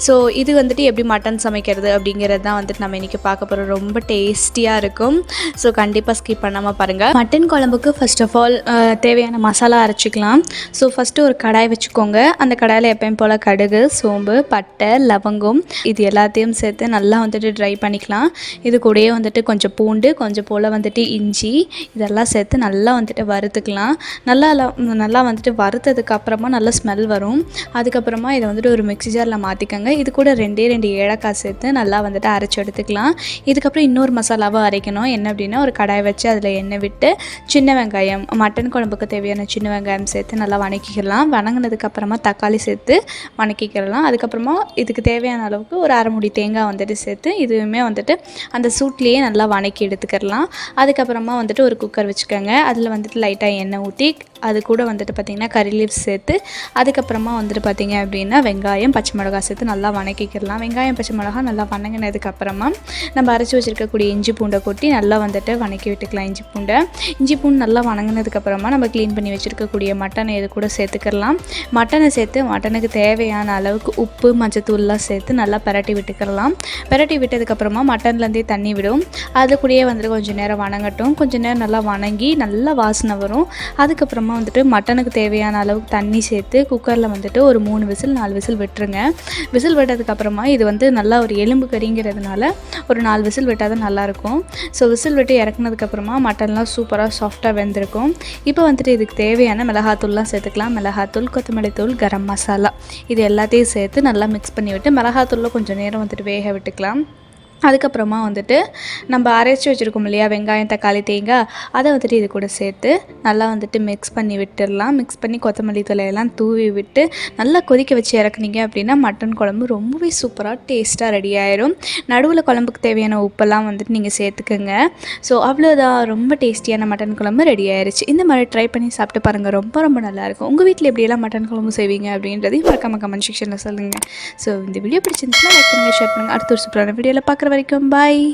So இது வந்துட்டு எப்படி மட்டன் சமைக்கிறது அப்படிங்கிறது தான் வந்துட்டு நம்ம இன்றைக்கி பார்க்க போகிறோம். ரொம்ப டேஸ்டியாக இருக்கும். ஸோ கண்டிப்பாக ஸ்கிப் பண்ணாமல் பாருங்கள். மட்டன் குழம்புக்கு ஃபர்ஸ்ட் ஆஃப் ஆல் தேவையான மசாலா அரைச்சிக்கலாம். ஸோ ஃபஸ்ட்டு ஒரு கடாய் வச்சுக்கோங்க. அந்த கடாயில் எப்பயும் போல் கடுகு, சோம்பு, பட்டை, லவங்கம் இது எல்லாத்தையும் சேர்த்து நல்லா வந்துட்டு ட்ரை பண்ணிக்கலாம். இது கூடயே வந்துட்டு கொஞ்சம் பூண்டு, கொஞ்சம் போல் வந்துட்டு இஞ்சி இதெல்லாம் சேர்த்து நல்லா வந்துட்டு வறுத்துக்கலாம். நல்லா வந்துட்டு வறுத்ததுக்கப்புறமா நல்லா ஸ்மெல் வரும். அதுக்கப்புறமா இதை வந்துட்டு ஒரு மிக்ஸி ஜாரில் மாற்றிக்கோங்க. இது கூட 2 ஏலக்காய் சேர்த்து நல்லா வந்துட்டு அரைச்சி எடுத்துக்கலாம். இதுக்கப்புறம் இன்னொரு மசாலாவை அரைக்கணும். என்ன அப்படின்னா ஒரு கடாய் வச்சு அதில் எண்ணெய் விட்டு சின்ன வெங்காயம், மட்டன் குழம்புக்கு தேவையான சின்ன வெங்காயம் சேர்த்து நல்லா வணக்கிக்கலாம். வணங்கினதுக்கப்புறமா தக்காளி சேர்த்து வணக்கிக்கலாம். அதுக்கப்புறமா இதுக்கு தேவையான அளவுக்கு ஒரு அரை மூடி தேங்காய் வந்துட்டு சேர்த்து இதுவுமே வந்துட்டு அந்த சூட்லேயே நல்லா வணக்கி எடுத்துக்கலாம். அதுக்கப்புறமா வந்துட்டு ஒரு குக்கர் வச்சுக்கோங்க. அதில் வந்துட்டு லைட்டாக எண்ணெய் ஊற்றி அது கூட வந்துட்டு பார்த்திங்கன்னா கறி லீவ்ஸ் சேர்த்து அதுக்கப்புறமா வந்துட்டு பார்த்திங்க அப்படின்னா வெங்காயம், பச்சை மிளகாய் சேர்த்து நல்லா வணக்கிக்கலாம். வெங்காயம், பச்சை மிளகாய் நல்லா வணங்கினதுக்கப்புறமா நம்ம அரைச்சி வச்சுருக்கக்கூடிய இஞ்சி பூண்டை கொட்டி நல்லா வந்துட்டு வணக்கி விட்டுக்கலாம். இஞ்சி பூண்டு நல்லா வணங்கினதுக்கப்புறமா நம்ம க்ளீன் பண்ணி வச்சுருக்கக்கூடிய மட்டனை இது கூட சேர்த்துக்கலாம். மட்டனை சேர்த்து மட்டனுக்கு தேவையான அளவுக்கு உப்பு, மஞ்சத்தூள்லாம் சேர்த்து நல்லா பரட்டி விட்டுக்கலாம். பரட்டி விட்டதுக்கப்புறமா மட்டன்லேருந்தே தண்ணி விடும். அது கூடயே வந்துட்டு கொஞ்சம் நேரம் வணங்கட்டும். கொஞ்சம் நேரம் நல்லா வணங்கி நல்லா வாசனை வரும். அதுக்கப்புறமா வந்துட்டு மட்டனுக்கு தேவையான அளவுக்கு தண்ணி சேர்த்து குக்கரில் வந்துட்டு ஒரு 3 விசில் 4 விசில் விட்டுருங்க. விசில் விட்டதுக்கப்புறமா இது வந்து நல்லா ஒரு எலும்பு கறிங்கிறதுனால ஒரு 4 விசில் விட்டால் தான் நல்லாயிருக்கும். ஸோ விசில் விட்டு இறக்குனதுக்கப்புறமா மட்டன்லாம் சூப்பராக சாஃப்டாக வெந்திருக்கும். இப்போ வந்துட்டு இதுக்கு தேவையான மிளகாத்தூள்லாம் சேர்த்துக்கலாம். மிளகாத்தூள், கொத்தமல்லி தூள், கரம் மசாலா இது எல்லாத்தையும் சேர்த்து நல்லா மிக்ஸ் பண்ணி விட்டு மிளகாத்தூளில் கொஞ்சம் நேரம் வந்துட்டு வேக விட்டுக்கலாம். அதுக்கப்புறமா வந்துட்டு நம்ம அரைச்சி வச்சுருக்கோம் இல்லையா வெங்காயம், தக்காளி, தேங்காய் அதை வந்துட்டு இது கூட சேர்த்து நல்லா வந்துட்டு மிக்ஸ் பண்ணி விட்டுடலாம். மிக்ஸ் பண்ணி கொத்தமல்லி தழையெல்லாம் தூவி விட்டு நல்லா கொதிக்க வச்சு இறக்குனீங்க அப்படின்னா மட்டன் குழம்பு ரொம்பவே சூப்பராக டேஸ்ட்டாக ரெடி ஆயிரும். நடுவில் குழம்புக்கு தேவையான உப்பெல்லாம் வந்துட்டு நீங்கள் சேர்த்துக்கோங்க. ஸோ அவ்வளோதான், ரொம்ப டேஸ்டியான மட்டன் குழம்பு ரெடி ஆயிடுச்சு. இந்த மாதிரி ட்ரை பண்ணி சாப்பிட்டு பாருங்கள். ரொம்ப ரொம்ப நல்லாயிருக்கும். உங்கள் வீட்டில் எப்படியெல்லாம் மட்டன் குழம்பு செய்வீங்க அப்படின்றதையும் மறக்காம கமெண்ட் செக்ஷனில் சொல்லுங்கள். ஸோ இந்த வீடியோ பிடிச்சிருந்துச்சுன்னா லைக் பண்ணுங்கள், ஷேர் பண்ணுங்கள். அடுத்த ஒரு சூப்பரான வீடியோவில் பார்க்குற வரைக்கும் பாய்.